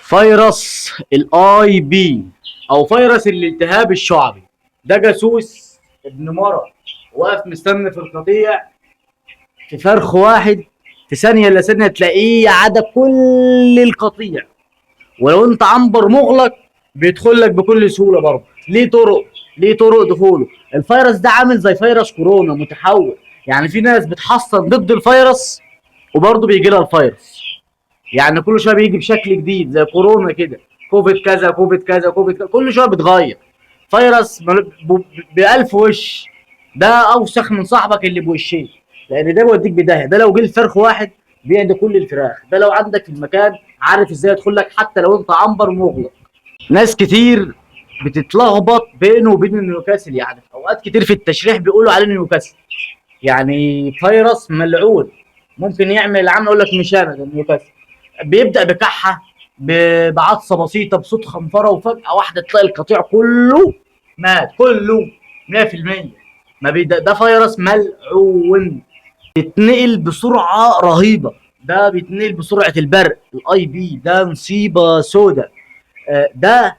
فيروس الاي بي او فيروس الالتهاب الشعبي ده جاسوس ابن مرض واقف مستني في القطيع في فرخ واحد، في ثانيه الا ثانيه تلاقيه عدا كل القطيع. ولو انت عنبر مغلق بيدخل لك بكل سهوله. برضه ليه طرق دخوله. الفيروس ده عامل زي فيروس كورونا متحول، يعني في ناس بتحصن ضد الفيروس وبرضه بيجي لها الفيروس. يعني كل شويه بيجي بشكل جديد زي كورونا كده، كوفيد كذا كوفيد كذا كوفيد كذا، كل شويه بيتغير. فيروس بألف وش. ده اوسخ من صاحبك اللي بوشين، لان ده بيوديك بدايه. ده لو جه الفرخ واحد بيعدي كل الفراخ. ده لو عندك في المكان عارف ازاي يدخل لك حتى لو انت عنبر مغلق. ناس كتير بتتلخبط بينه وبين النيوكاسل، يعني اوقات كتير في التشريح بيقولوا عليه نيوكاسل، يعني فيروس ملعون ممكن يعمل عامل. اقول لك مش انا، ده نيوكاسل. بيبدا بكحه، بعطسه بسيطه، بصوت خنفره، وفجاه واحده تلاقي القطيع كله مات كله 100%. ما ده فيروس ملعون، بيتنقل بسرعه رهيبه. ده بيتنقل بسرعه البرق. الاي بي ده مصيبه سودة. ده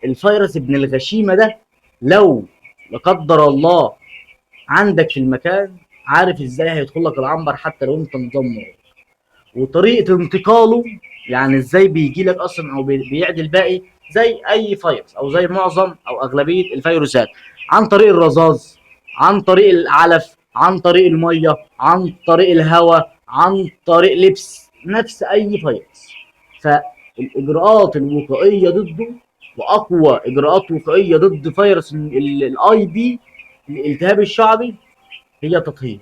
الفيروس ابن الغشيمه ده، لو لا قدر الله عندك في المكان، عارف ازاي هيدخل لك العنبر حتى لو انت مدمر. وطريقه انتقاله، يعني ازاي بيجي لك اصلا او بيعدي الباقي زي اي فيروس او زي معظم او اغلبيه الفيروسات، عن طريق الرذاذ، عن طريق العلف، عن طريق الميه، عن طريق الهواء، عن طريق لبس، نفس اي فيروس. فالاجراءات الوقائيه ضده، واقوى اجراءات وقائيه ضد فيروس الاي بي الالتهاب الشعبي، هي تطهير.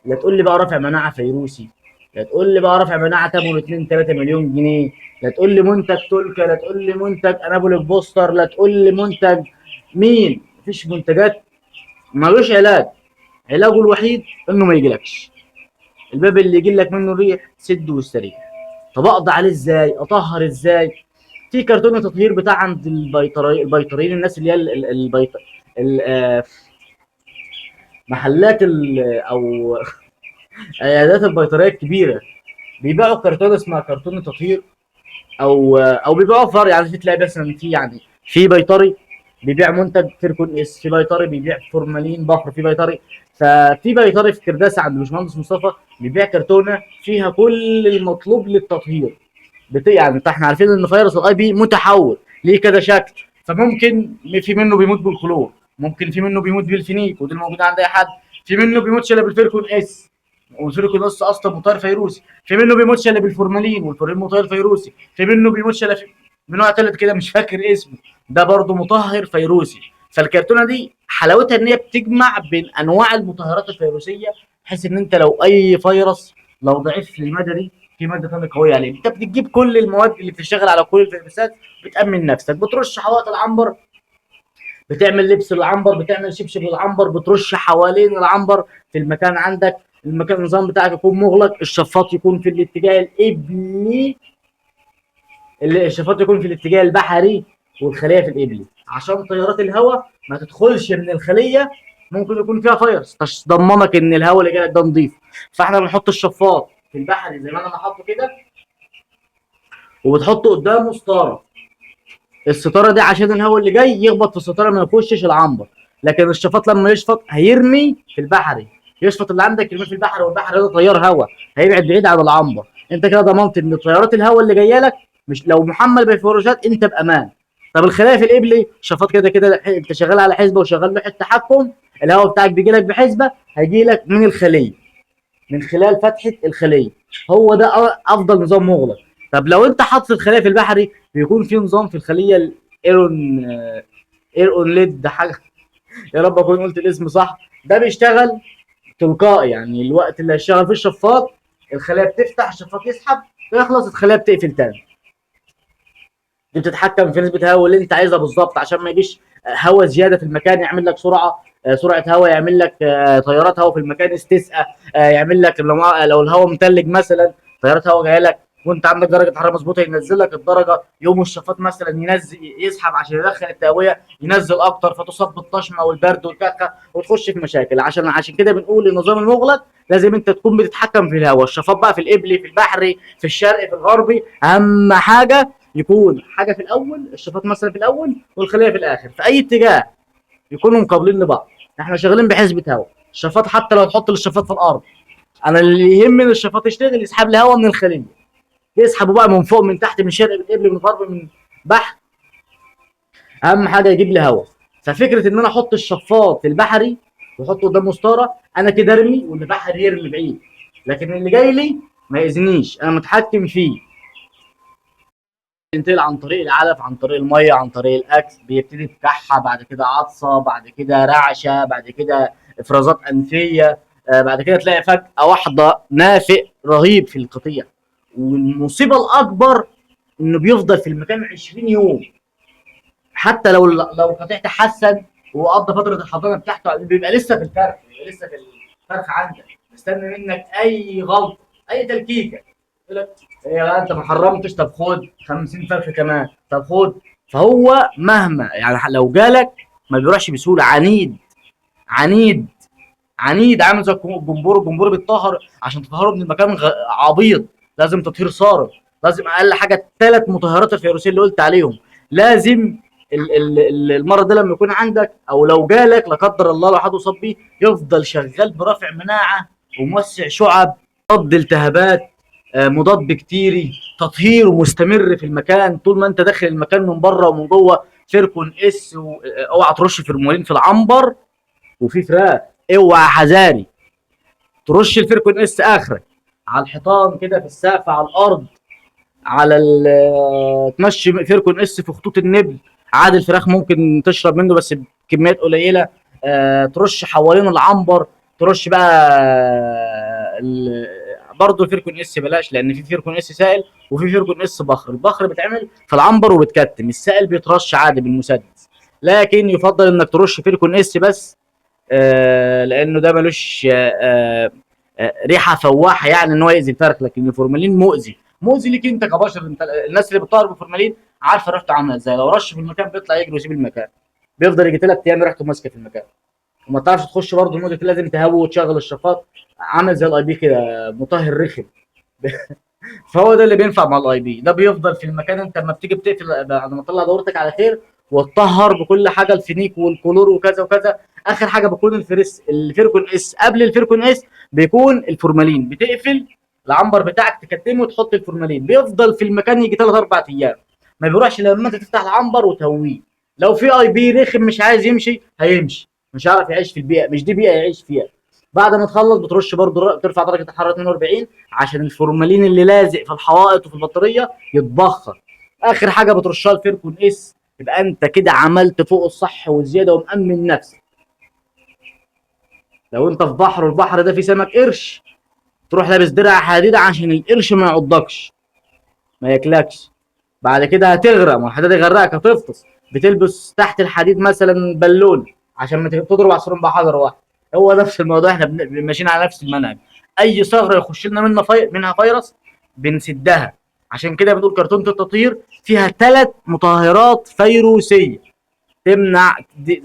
لا تقول لي بقى رافع مناعه فيروسي، لا تقول لي بقى رافع مناعه ثمنه 2 3 مليون جنيه، لا تقول لي منتج تولكا، لا تقول لي منتج انابوليك بوستر، لا تقول لي منتج مين. مفيش منتجات، ملوش علاج. علاجه الوحيد انه ما يجيلكش الباب اللي يجي لك منه الريح، سد واستريح. طب اقضي عليه ازاي؟ اطهر ازاي؟ في كرتون التطهير بتاع عند البيطريين، الناس اللي هي محلات او عيادات البيطريه الكبيره، بيبيعوا كرتون اسمها كرتون تطهير، او بيبيعوا فار. يعني في تلاقي مثلا في، يعني في بيطري بيبيع منتج فيركون اس، في بيطري بيبيع فورمالين بحر، في بيطري. ففي بيطري في كرداسه عند باشمهندس مصطفى بيبيع كرتونه فيها كل المطلوب للتطهير. يعني احنا عارفين ان فيروس الاي بي متحول ليه كذا شكل. فممكن في منه بيموت بالكلور، ممكن في منه بيموت بالفينيك ودي موجوده عند اي حد. في منه بيموتش الا بالفيركون اس، والفيركون اس اصلا مطير فيروسي. في منه بيموتش الا بالفورمالين، والفورمالين مطير فيروسي. في منه بيموتش الا من نوع تالت كده مش فاكر اسمه، ده برضه مطهر فيروسي. فالكرتونه دي حلاوتها ان هي بتجمع بين انواع المطهرات الفيروسيه، بحيث ان انت لو اي فيروس لو ضعيف في الماده دي، في ماده ثانيه قويه عليه. انت بتجيب كل المواد اللي بتشتغل على كل الفيروسات، بتامن نفسك. بترش حوائط العنبر، بتعمل لبس العنبر، بتعمل شبشب العنبر، بترش حوالين العنبر. في المكان عندك، المكان النظام بتاعك يكون مغلق، الشفاط يكون في الاتجاه الابلي، الشفاط يكون في الاتجاه البحري، والخليه في الابلي عشان تيارات الهواء ما تدخلش من الخليه. ممكن يكون فيها فيروس، ضمنك ان الهواء اللي جاي ده نضيف. فاحنا بنحط الشفاط في البحري زي ما انا حاطه كده، وبتحط قدامه ستاره. الستاره دي عشان الهواء اللي جاي يخبط في الستاره ما يخشش العنبر. لكن الشفاط لما يشفط هيرمي في البحري، يشفط اللي عندك يرميه في البحر، والبحر ده تيار هواء هيبعد بعيد عن العنبر. انت كده ضمنت ان تيارات الهواء اللي جايه لك مش لو محمل بفيروسات انت بامان. طب الخلايا في الابلي شفاط كده كده انت شغال على حسبه وشغال لوحه تحكم. الهواء بتاعك بيجي لك بحسبه، هيجي لك من الخليه، من خلال فتحه الخليه. هو ده افضل نظام مغلق. طب لو انت حاطط الخليه في البحري، بيكون في نظام في الخليه الايرون، ايرون ليد حاجه، يا رب اكون قلت الاسم صح. ده بيشتغل تلقائي، يعني الوقت اللي هيشتغل فيه الشفاط الخليه بتفتح، الشفاط يسحب، يخلص الخليه بتقفل تاني. دي بتتحكم في نسبه الهواء اللي انت عايزها بالظبط، عشان ما يجيش هواء زياده في المكان يعمل لك سرعه هواء، يعمل لك تيارات هواء في المكان استسقاء، يعمل لك لو الهواء متلج مثلا، تيارات هواء جايه لك وانت عندك درجه حراره مظبوطه ينزل لك الدرجه، يوم الشفاط مثلا ينزل يسحب عشان يدخل التهويه ينزل اكتر، فتصاب بالطشمه والبرد والكحه وتخش في مشاكل. عشان كده بنقول النظام المغلق لازم انت تكون بتتحكم في الهواء. الشفاط بقى في القبلي في البحري في الشرقي في الغربي، اهم حاجه يكون حاجه في الاول، الشفاط مثلا في الاول والخليه في الاخر في اي اتجاه، يكونوا مقابلين لبعض. احنا شغالين بحسبة هواء. الشفاط حتى لو تحط الشفاط في الارض، انا اللي يهمني الشفاط يشتغل يسحب لي هواء من الخليه، يسحبوا بقى من فوق من تحت من شرق من قبل من غرب من بحر، اهم حاجه يجيب لي هواء. ففكره ان انا احط الشفاط في البحري واحطه قدام مسطره، انا كده ارمي واللي بحر يرمي بعيد، لكن اللي جاي لي ما يأذنيش، انا متحكم فيه. بينتقل عن طريق العلف، عن طريق الميه، عن طريق الاكل، بيبتدي بكحه، بعد كده عطسه، بعد كده رعشه، بعد كده افرازات انفيه، بعد كده تلاقي فجاه واحده نافق رهيب في القطيع. والمصيبه الاكبر انه بيفضل في المكان 20 يوم، حتى لو القطيع تحسن وقضى فتره الحضانه بتاعته بيبقى لسه في الفرخ، بيبقى لسه في الفرخ عندك مستني منك اي غلطه اي تلكيكه، يقول لك إيه لا انت ما حرمتش، طب خد 50 فرخه كمان، طب خد. فهو مهما يعني لو جالك ما بيروحش بسهوله، عنيد عنيد عنيد، عامل زي الجمبور. الجمبور بيتطهر عشان تطهره من المكان عبيط، لازم تطهير صارم، لازم اقل حاجه 3 مطهرات الفيروسين اللي قلت عليهم. لازم المرض ده لما يكون عندك او لو جالك لا قدر الله لو حد اصاب بيه، يفضل شغال برافع مناعه وموسع شعب، مضاد التهابات، مضاد بكتيري، تطهير مستمر في المكان طول ما انت داخل المكان من بره ومن جوه. فيركون اس اوعى ترش فورمالين في العنبر وفي فراخ، اوعى حذاري ترش الفيركون اس اخرك على الحيطان كده في السقف على الارض على تمشي فيركون اس في خطوط النبل عادي. الفراخ ممكن تشرب منه بس بكميات قليله. ترش حوالين العنبر، ترش بقى برضه فيركون اس بلاش، لان في فيركون اس سائل وفي فيركون اس بخر. البخر بيتعمل في العنبر وبتكتم، السائل بيترش عادي بالمسدس، لكن يفضل انك ترش فيركون اس بس، لانه ده ملوش ريحه فواحه يعني ان هو يأذي الفرخ، لكن الفورمالين مؤذي، مؤذي ليك انت كبشر. انت الناس اللي بتطهر بالفورمالين عارفه ريحته عامله ازاي، لو رش في المكان بيطلع يجري ويسيب المكان، بيفضل يجي 3 ايام ريحته ماسكه في المكان. وما تعرفش تخش برضه لمده، لازم تهوي وتشغل الشفاط، عامل زي الاي بي كده مطهر رخم. فهو ده اللي بينفع مع الاي بي، ده بيفضل في المكان. انت لما بتيجي بتقفل بعد ما تطلع دورتك على خير وتطهر بكل حاجه، الفينيك والكلور وكذا وكذا، اخر حاجه بيكون الفيركون اس. قبل الفيركون اس بيكون الفورمالين، بتقفل العنبر بتاعك تكتمه وتحط الفورمالين، بيفضل في المكان يجي 3 4 ايام، ما بيروحش لما انت تفتح العنبر وتهويه. لو في اي بي رخم مش عايز يمشي هيمشي، مش هيعرف يعيش في البيئه، مش دي بيئه يعيش فيها. بعد ما تخلص بترش برضه، ترفع درجه الحراره 42 عشان الفورمالين اللي لازق في الحوائط وفي البطاريه يتبخر. اخر حاجه بترشها الفيركون اس، يبقى انت كده عملت فوق الصح والزياده ومأمن نفسك. لو انت في بحر والبحر ده فيه سمك قرش، تروح لابس درع حديد عشان القرش ما يعضكش ما ياكلكش. بعد كده هتغرق، ما الحديد يغرقك هتفطس، بتلبس تحت الحديد مثلا بالون عشان ما تضرب عصفورين بحجر واحد. هو نفس الموضوع، احنا ماشيين على نفس المنهج. اي ثغره يخش لنا منها فيروس بنسدها. عشان كده بنقول كرتونه التطهير فيها 3 مطهرات فيروسيه تمنع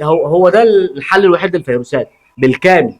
هو ده الحل الوحيد للفيروسات بالكامل.